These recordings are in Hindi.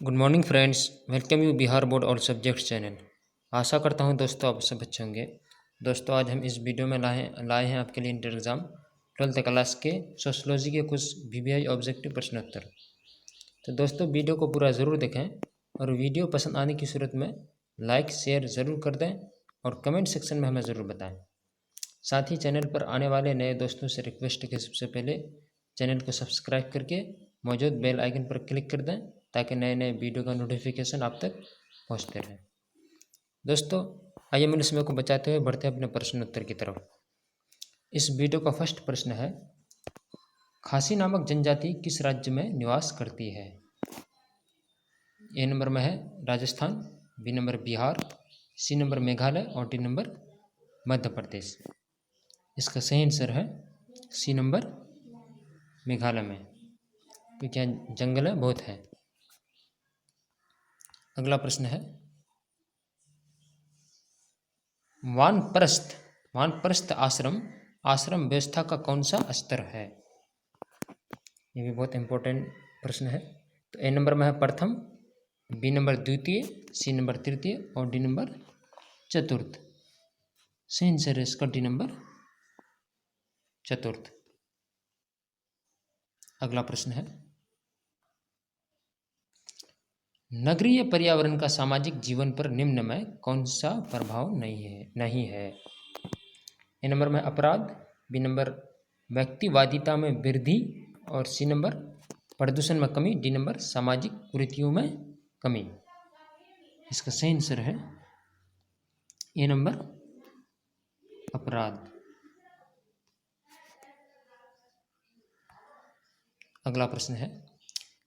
Good morning friends. Welcome you Bihar board और सब्जेक्ट्स चैनल। आशा करता हूं दोस्तों आप सब अच्छे होंगे। दोस्तों आज हम इस वीडियो में लाए हैं आपके लिए इंटर एग्ज़ाम 12th क्लास के सोशलॉजी के कुछ वीवीआई ऑब्जेक्टिव प्रश्न उत्तर। तो दोस्तों वीडियो को पूरा ज़रूर देखें और वीडियो पसंद आने की सूरत में लाइक शेयर ज़रूर कर दें और कमेंट सेक्शन में हमें ज़रूर बताएँ। साथ ही चैनल पर आने वाले नए दोस्तों से रिक्वेस्ट है कि सबसे पहले चैनल को सब्सक्राइब करके मौजूद बेल आइकन पर क्लिक कर दें ताकि नए नए वीडियो का नोटिफिकेशन आप तक पहुंचते रहे। दोस्तों आइए हम समय को बचाते हुए बढ़ते हैं अपने प्रश्न उत्तर की तरफ। इस वीडियो का फर्स्ट प्रश्न है, खासी नामक जनजाति किस राज्य में निवास करती है? ए नंबर में है Rajasthan, B number Bihar, C number Meghalaya और डी नंबर मध्य प्रदेश। इसका सही आंसर है सी नंबर मेघालय में, क्योंकि यहाँ जंगल बहुत है। अगला प्रश्न है, वानप्रस्थ आश्रम व्यवस्था का कौन सा स्तर है? ये भी बहुत इंपॉर्टेंट प्रश्न है। तो ए नंबर में है प्रथम, बी नंबर द्वितीय, सी नंबर तृतीय और डी नंबर चतुर्थ। सही आंसर है इसका डी नंबर चतुर्थ। अगला प्रश्न है, नगरीय पर्यावरण का सामाजिक जीवन पर निम्न में कौन सा प्रभाव नहीं है? ए नंबर में अपराध, बी नंबर व्यक्तिवादिता में वृद्धि और सी नंबर प्रदूषण में कमी, डी नंबर सामाजिक कुरीतियों में कमी। इसका सही आंसर है ए नंबर अपराध। अगला प्रश्न है,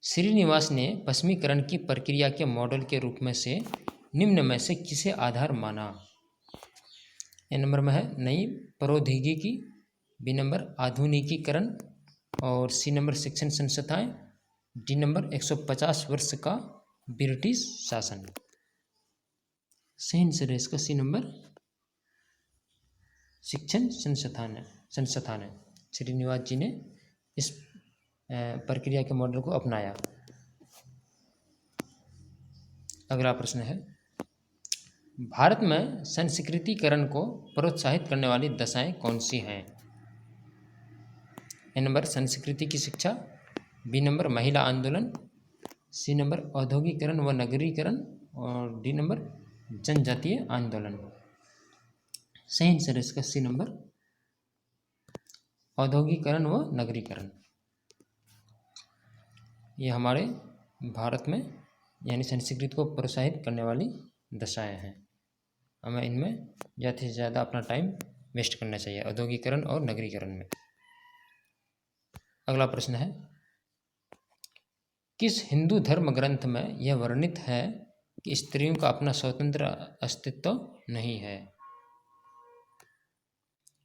श्रीनिवास ने पश्चिमीकरण की प्रक्रिया के मॉडल के रूप में से निम्न में से किसे आधार माना? ए नंबर में है नई प्रौद्योगिकी, बी नंबर आधुनिकीकरण और सी नंबर शिक्षण संस्थाएं, डी नंबर 150 वर्ष का ब्रिटिश शासन। सही आंसर है इसका सी नंबर शिक्षण संस्थान है। श्रीनिवास जी ने इस प्रक्रिया के मॉडल को अपनाया। अगला प्रश्न है, भारत में संस्कृतिकरण को प्रोत्साहित करने वाली दशाएं कौन सी हैं? ए नंबर संस्कृति की शिक्षा, बी नंबर महिला आंदोलन, सी नंबर औद्योगिकरण व नगरीकरण और डी नंबर जनजातीय आंदोलन। सही आंसर है इसका सी नंबर औद्योगिकरण व नगरीकरण। ये हमारे भारत में यानी संस्कृति को प्रोत्साहित करने वाली दशाएं हैं। हमें इनमें ज़्यादा से ज़्यादा अपना टाइम वेस्ट करना चाहिए औद्योगिकरण और नगरीकरण में। अगला प्रश्न है, किस हिंदू धर्म ग्रंथ में यह वर्णित है कि स्त्रियों का अपना स्वतंत्र अस्तित्व नहीं है?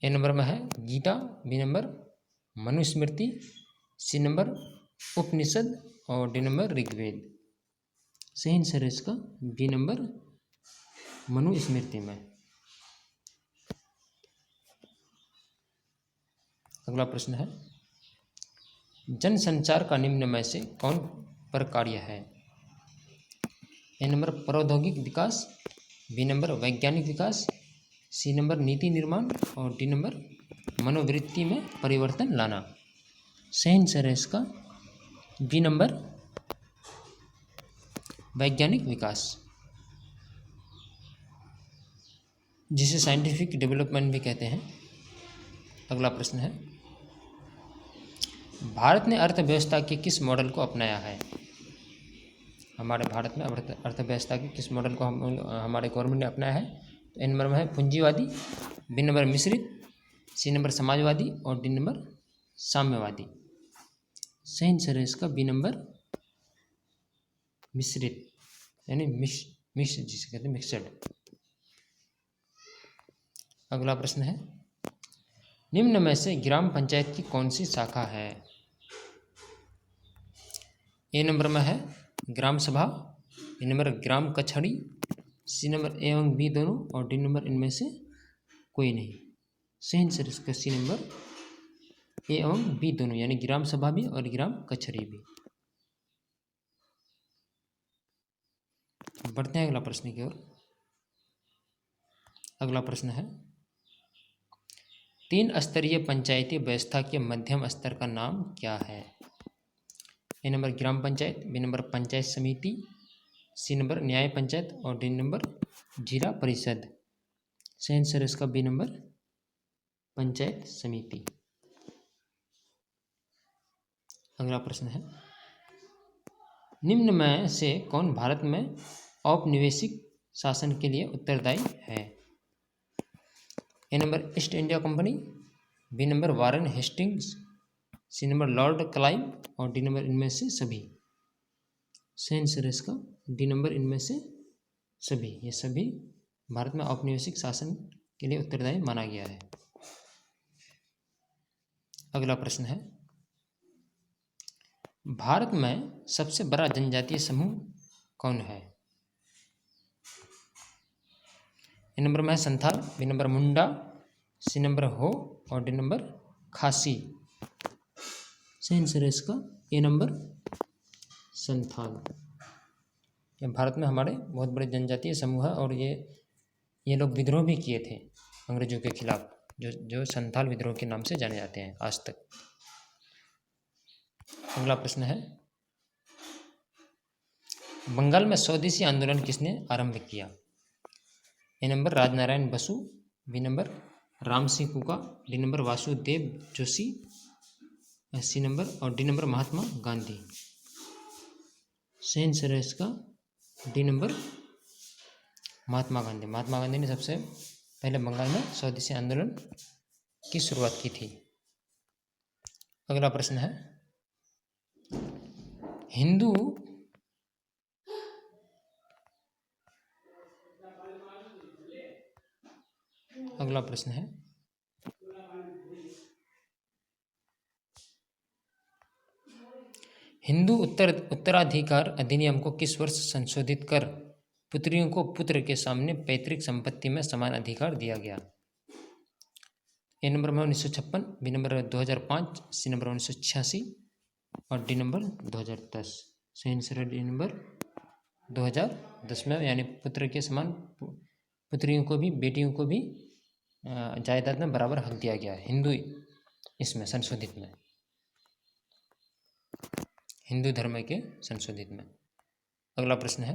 ए नंबर में है Gita, B number Manusmriti, C number Upanishad और डी नंबर ऋग्वेद। सही आंसर है इसका बी नंबर मनुस्मृति में। अगला प्रश्न है, जनसंचार का निम्न में से कौन प्रकार्य है? ए नंबर प्रौद्योगिक विकास, बी नंबर वैज्ञानिक विकास, सी नंबर नीति निर्माण और डी नंबर मनोवृत्ति में परिवर्तन लाना। सही आंसर है इसका बी नंबर वैज्ञानिक विकास, जिसे साइंटिफिक डेवलपमेंट भी कहते हैं। अगला प्रश्न है, भारत ने अर्थव्यवस्था के किस मॉडल को अपनाया है? हमारे भारत में अर्थव्यवस्था के किस मॉडल को हमारे गवर्नमेंट ने अपनाया है? तो ए नंबर में है पूंजीवादी, बी नंबर मिश्रित, सी नंबर समाजवादी और डी नंबर साम्यवादी। सही आंसर है इसका बी नंबर मिश्रित यानी मिक्स जिसे कहते हैं मिक्सड। अगला प्रश्न है, निम्न में से ग्राम पंचायत की कौन सी शाखा है? ए नंबर में है ग्राम सभा, बी नंबर ग्राम कचहरी, सी नंबर ए एवं बी दोनों और डी नंबर इनमें से कोई नहीं। सही आंसर इसका सी नंबर ए एवं बी दोनों यानी ग्राम सभा भी और ग्राम कचहरी भी। बढ़ते हैं अगला प्रश्न की ओर। अगला प्रश्न है, 3 स्तरीय पंचायती व्यवस्था के मध्यम स्तर का नाम क्या है? A number gram panchayat, B number panchayat समिति, सी नंबर न्याय पंचायत और डी नंबर जिला परिषद। सही आंसर इसका बी नंबर पंचायत समिति। अगला प्रश्न है, निम्न में से कौन भारत में औपनिवेशिक शासन के लिए उत्तरदायी है? A number East India Company, B number Warren Hastings, C number Lord Clive और डी नंबर इनमें से सभी। सही आंसर है इसका डी नंबर इनमें से सभी। ये सभी भारत में औपनिवेशिक शासन के लिए उत्तरदायी माना गया है। अगला प्रश्न है, भारत में सबसे बड़ा जनजातीय समूह कौन है? ए नंबर में है संथाल, बी नंबर मुंडा, सी नंबर हो और डी नंबर खासी। सही आंसर है इसका ए नंबर संथाल। ये भारत में हमारे बहुत बड़े जनजातीय समूह है और ये लोग विद्रोह भी किए थे अंग्रेजों के खिलाफ, जो संथाल विद्रोह के नाम से जाने जाते हैं आज तक। अगला प्रश्न है, बंगाल में स्वदेशी आंदोलन किसने आरंभ किया? A number Rajnarayan Basu, B number Ram Singh Kuka, D number Vasudev Joshi, C number और डी नंबर महात्मा गांधी। सही आंसर है इसका डी नंबर महात्मा गांधी। महात्मा गांधी ने सबसे पहले बंगाल में स्वदेशी आंदोलन की शुरुआत की थी। अगला प्रश्न है, हिंदू अगला प्रश्न है, हिंदू उत्तराधिकार अधिनियम को किस वर्ष संशोधित कर पुत्रियों को पुत्र के सामने पैतृक संपत्ति में समान अधिकार दिया गया? ए नंबर में 1956, बी नंबर 2005, सी नंबर 1986 और डी नंबर 2010। सही आंसर है डी नंबर 2010 में, यानी पुत्र के समान पुत्रियों को भी, बेटियों को भी जायदाद में बराबर हक दिया गया है हिंदू इसमें संशोधित में, हिंदू धर्म के संशोधित में। अगला प्रश्न है,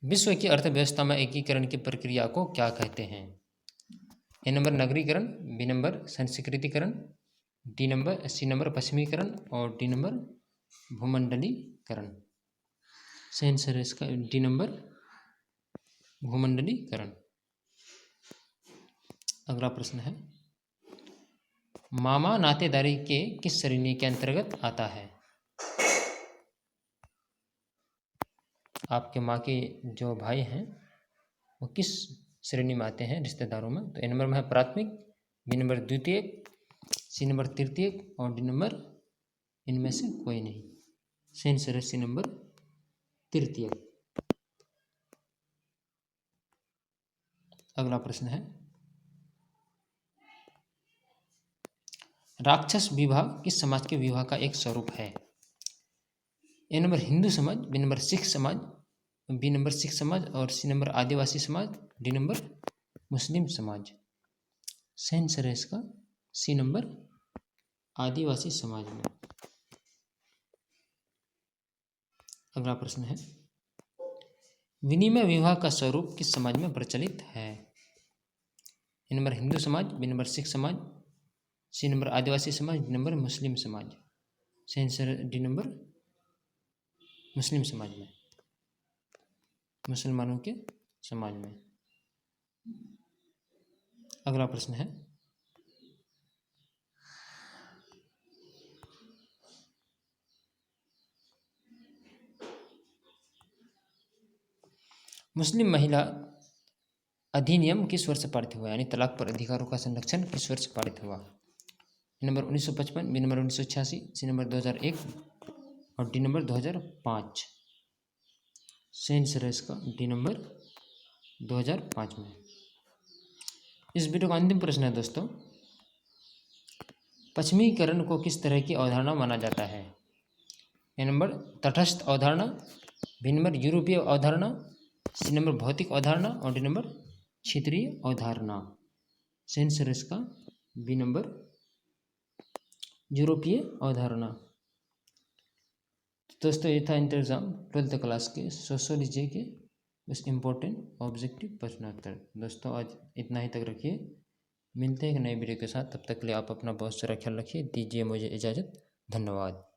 विश्व की अर्थव्यवस्था में एकीकरण की प्रक्रिया को क्या कहते हैं? ए नंबर नगरीकरण, बी नंबर संस्कृतिकरण, सी नंबर पश्चिमीकरण और डी नंबर भूमंडलीकरण। सही आंसर है इसका डी नंबर भूमंडलीकरण। अगला प्रश्न है, मामा नातेदारी के किस श्रेणी के अंतर्गत आता है? आपके माँ के जो भाई हैं वो किस श्रेणी में आते हैं रिश्तेदारों में? तो ए नंबर में है प्राथमिक, बी नंबर द्वितीयक, सी नंबर तृतीयक और डी नंबर इनमें से कोई नहीं। सही आंसर है सी नंबर तृतीयक। अगला प्रश्न है, राक्षस विवाह किस समाज के विवाह का एक स्वरूप है? ए नंबर हिंदू समाज, बी नंबर सिख समाज, बी नंबर सिख समाज और सी नंबर आदिवासी समाज, डी नंबर मुस्लिम समाज। सही आंसर है इसका सी नंबर आदिवासी समाज में। अगला प्रश्न है, विनिमय विवाह का स्वरूप किस समाज में प्रचलित है? ए नंबर हिंदू समाज, बी नंबर सिख समाज, सी नंबर आदिवासी समाज, डी नंबर मुस्लिम समाज। सही आंसर डी नंबर मुस्लिम समाज में, मुसलमानों के समाज में। अगला प्रश्न है, मुस्लिम महिला अधिनियम किस वर्ष पारित हुआ? यानी तलाक पर अधिकारों का संरक्षण किस वर्ष पारित हुआ? Number 1955, B number 1986, C number 2001 और डी नंबर 2005। सही आंसर है इसका डी नंबर 2005 में। इस वीडियो का अंतिम प्रश्न है दोस्तों, पश्चिमीकरण को किस तरह की अवधारणा माना जाता है? ए नंबर तटस्थ अवधारणा, बी नंबर यूरोपीय अवधारणा, सी नंबर भौतिक अवधारणा और डी नंबर क्षेत्रीय अवधारणा। सही आंसर इसका बी नंबर यूरोपीय अवधारणा। दोस्तों ये था इंटर एग्जाम 12th क्लास के सोशियोलॉजी के उस इम्पोर्टेंट ऑब्जेक्टिव प्रश्नोत्तर। दोस्तों आज इतना ही तक रखिए, मिलते हैं एक नए वीडियो के साथ। तब तक के लिए आप अपना बहुत सारा ख्याल रखिए। दीजिए मुझे इजाज़त। धन्यवाद।